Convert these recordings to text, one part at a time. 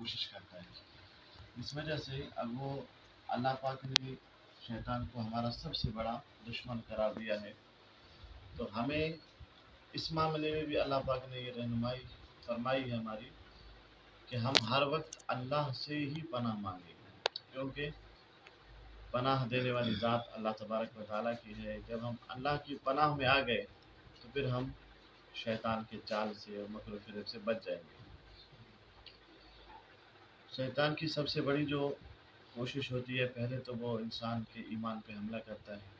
کوشش کرتا ہے. اس وجہ سے اب وہ اللہ پاک نے شیطان کو ہمارا سب سے بڑا دشمن قرار دیا ہے. تو ہمیں اس معاملے میں بھی اللہ پاک نے یہ رہنمائی فرمائی ہے ہماری کہ ہم ہر وقت اللہ سے ہی پناہ مانگیں، کیونکہ پناہ دینے والی ذات اللہ تبارک و تعالیٰ کی ہے. جب ہم اللہ کی پناہ میں آ گئے تو پھر ہم شیطان کے چال سے اور مکر و فریب سے بچ جائیں گے. شیطان کی سب سے بڑی جو کوشش ہوتی ہے، پہلے تو وہ انسان کے ایمان پہ حملہ کرتا ہے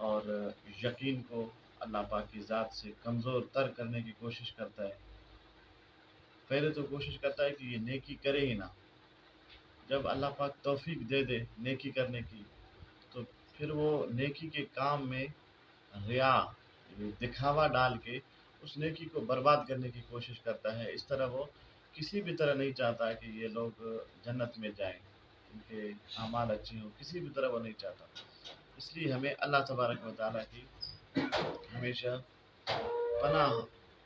اور یقین کو اللہ پاک کی ذات سے کمزور تر کرنے کی کوشش کرتا ہے. پہلے تو کوشش کرتا ہے کہ یہ نیکی کرے ہی نہ. جب اللہ پاک توفیق دے دے نیکی کرنے کی تو پھر وہ نیکی کے کام میں ریا دکھاوا ڈال کے اس نیکی کو برباد کرنے کی کوشش کرتا ہے. اس طرح وہ کسی بھی طرح نہیں چاہتا کہ یہ لوگ جنت میں جائیں، ان کے اعمال اچھے ہوں، کسی بھی طرح وہ نہیں چاہتا. اس لیے ہمیں اللہ تبارک و تعالیٰ کی ہمیشہ پناہ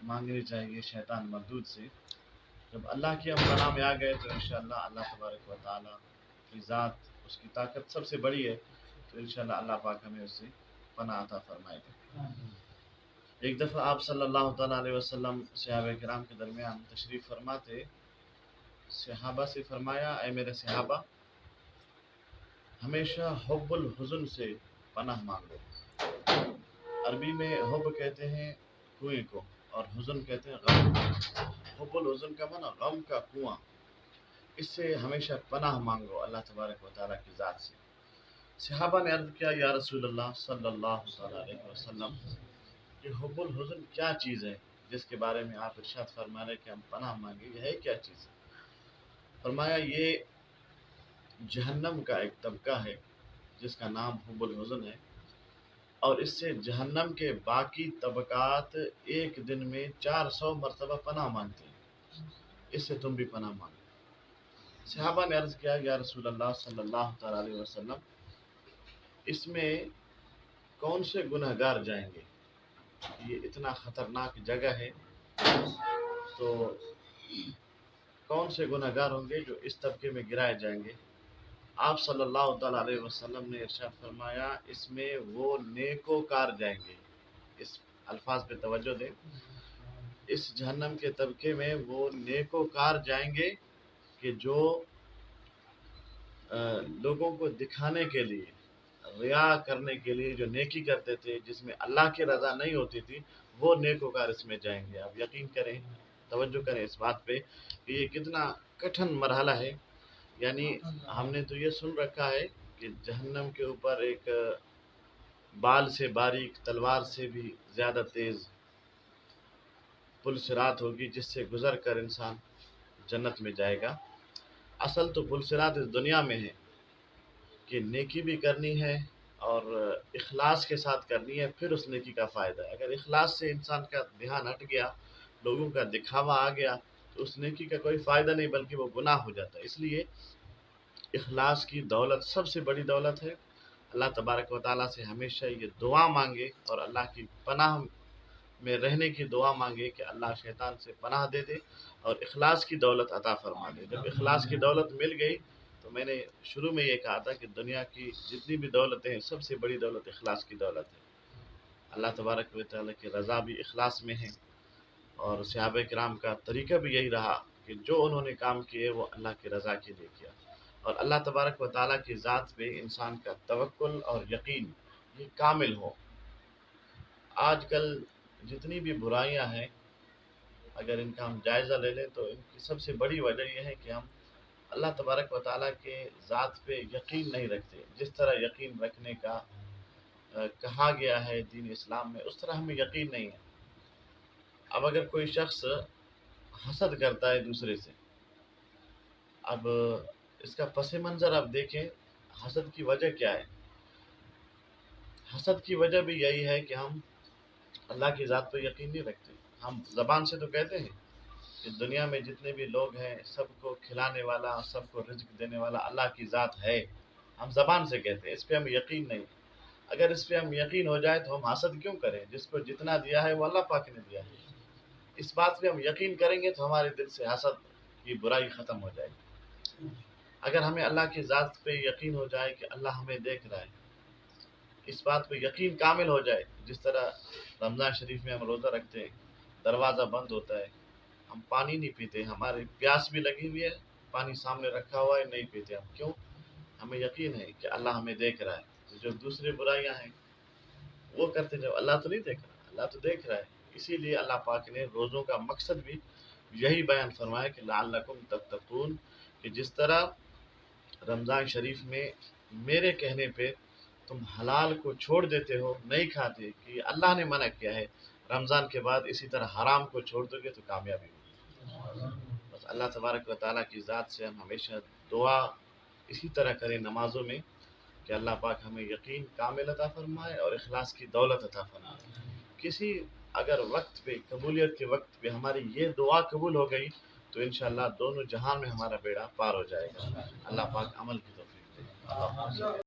مانگنی چاہیے شیطان مردود سے. جب اللہ کی ہم پناہ میں آ گئے تو انشاءاللہ اللہ تبارک و تعالیٰ کی ذات، اس کی طاقت سب سے بڑی ہے، تو انشاءاللہ اللہ پاک ہمیں اس سے پناہ عطا فرمائے گا. ایک دفعہ آپ صلی اللہ تعالیٰ علیہ وسلم صحابہ کرام کے درمیان تشریف فرماتے. صحابہ سے فرمایا، اے میرے صحابہ، ہمیشہ حب الحزن سے پناہ مانگو. عربی میں حب کہتے ہیں کنویں کو اور حزن کہتے ہیں غم. حب الحزن کا معنی غم کا کنواں. اس سے ہمیشہ پناہ مانگو اللہ تبارک و تعالیٰ کی ذات سے. صحابہ نے عرض کیا، یا رسول اللہ صلی اللہ تعالیٰ علیہ وسلم، کہ حب الحزن کیا چیز ہے جس کے بارے میں آپ ارشاد فرما رہے کہ ہم پناہ مانگیں، یہ ہے کیا چیز؟ فرمایا یہ جہنم کا ایک طبقہ ہے جس کا نام حب الحزن ہے، اور اس سے جہنم کے باقی طبقات ایک دن میں 400 مرتبہ پناہ مانگتے ہیں. اس سے تم بھی پناہ مانگو. صحابہ نے عرض کیا، یا رسول اللہ صلی اللہ تعالیٰ علیہ وسلم، اس میں کون سے گناہ گار جائیں گے؟ یہ اتنا خطرناک جگہ ہے، تو کون سے گناہ گار ہوں گے جو اس طبقے میں گرائے جائیں گے؟ آپ صلی اللہ تعالیٰ علیہ وسلم نے ارشاد فرمایا، اس میں وہ نیکوکار جائیں گے. اس الفاظ پہ توجہ دیں. اس جہنم کے طبقے میں وہ نیکوکار جائیں گے کہ جو لوگوں کو دکھانے کے لیے، ریا کرنے کے لیے جو نیکی کرتے تھے جس میں اللہ کی رضا نہیں ہوتی تھی، وہ نیکوکار اس میں جائیں گے. آپ یقین کریں، توجہ کریں اس بات پہ کہ یہ کتنا کٹھن مرحلہ ہے. یعنی ہم نے تو یہ سن رکھا ہے کہ جہنم کے اوپر ایک بال سے باریک تلوار سے بھی زیادہ تیز پل صراط ہوگی جس سے گزر کر انسان جنت میں جائے گا. اصل تو پل صراط اس دنیا میں ہے کہ نیکی بھی کرنی ہے اور اخلاص کے ساتھ کرنی ہے، پھر اس نیکی کا فائدہ ہے. اگر اخلاص سے انسان کا دھیان ہٹ گیا، لوگوں کا دکھاوا آ گیا، تو اس نیکی کا کوئی فائدہ نہیں بلکہ وہ گناہ ہو جاتا ہے. اس لیے اخلاص کی دولت سب سے بڑی دولت ہے. اللہ تبارک و تعالیٰ سے ہمیشہ یہ دعا مانگے اور اللہ کی پناہ میں رہنے کی دعا مانگے کہ اللہ شیطان سے پناہ دے دے اور اخلاص کی دولت عطا فرما دے. جب اخلاص کی دولت مل گئی تو میں نے شروع میں یہ کہا تھا کہ دنیا کی جتنی بھی دولتیں ہیں سب سے بڑی دولت اخلاص کی دولت ہے. اللہ تبارک و تعالیٰ کی رضا بھی اخلاص میں ہے، اور صحابہ کرام کا طریقہ بھی یہی رہا کہ جو انہوں نے کام کیے وہ اللہ کی رضا کے لیے کیا. اور اللہ تبارک و تعالیٰ کی ذات پہ انسان کا توکل اور یقین یہ کامل ہو. آج کل جتنی بھی برائیاں ہیں، اگر ان کا ہم جائزہ لے لیں تو ان کی سب سے بڑی وجہ یہ ہے کہ ہم اللہ تبارک و تعالیٰ کے ذات پہ یقین نہیں رکھتے. جس طرح یقین رکھنے کا کہا گیا ہے دین اسلام میں، اس طرح ہمیں یقین نہیں ہے. اب اگر کوئی شخص حسد کرتا ہے دوسرے سے، اب اس کا پس منظر آپ دیکھیں، حسد کی وجہ کیا ہے؟ حسد کی وجہ بھی یہی ہے کہ ہم اللہ کی ذات پہ یقین نہیں رکھتے. ہم زبان سے تو کہتے ہیں کہ دنیا میں جتنے بھی لوگ ہیں سب کو کھلانے والا، سب کو رزق دینے والا اللہ کی ذات ہے. ہم زبان سے کہتے ہیں، اس پہ ہم یقین نہیں. اگر اس پہ ہم یقین ہو جائے تو ہم حسد کیوں کریں؟ جس کو جتنا دیا ہے وہ اللہ پاک نے دیا ہے. اس بات پہ ہم یقین کریں گے تو ہمارے دل سے حسد یہ برائی ختم ہو جائے گی۔ اگر ہمیں اللہ کی ذات پہ یقین ہو جائے کہ اللہ ہمیں دیکھ رہا ہے، اس بات پہ یقین کامل ہو جائے، جس طرح رمضان شریف میں ہم روزہ رکھتے ہیں، دروازہ بند ہوتا ہے، ہم پانی نہیں پیتے، ہماری پیاس بھی لگی ہوئی ہے، پانی سامنے رکھا ہوا ہے، نہیں پیتے ہم، کیوں؟ ہمیں یقین ہے کہ اللہ ہمیں دیکھ رہا ہے۔ جو دوسری برائیاں ہیں وہ کرتے جب اللہ تو نہیں دیکھ رہا، اللہ تو دیکھ رہا ہے۔ اسی لیے اللہ پاک نے روزوں کا مقصد بھی یہی بیان فرمایا کہ لعلکم تتقون، کہ جس طرح رمضان شریف میں میرے کہنے پہ تم حلال کو چھوڑ دیتے ہو، نہیں کھاتے، کہ اللہ نے منع کیا ہے، رمضان کے بعد اسی طرح حرام کو چھوڑ دو گے تو کامیابی ہوگی۔ بس اللہ تبارک و تعالیٰ کی ذات سے ہم ہمیشہ دعا اسی طرح کریں نمازوں میں کہ اللہ پاک ہمیں یقین کامل عطا فرمائے اور اخلاص کی دولت عطا فرمائے۔ کسی اگر وقت پہ، قبولیت کے وقت پہ ہماری یہ دعا قبول ہو گئی تو انشاءاللہ دونوں جہان میں ہمارا بیڑا پار ہو جائے گا۔ اللہ پاک عمل کی توفیق دے۔ اللہ پاک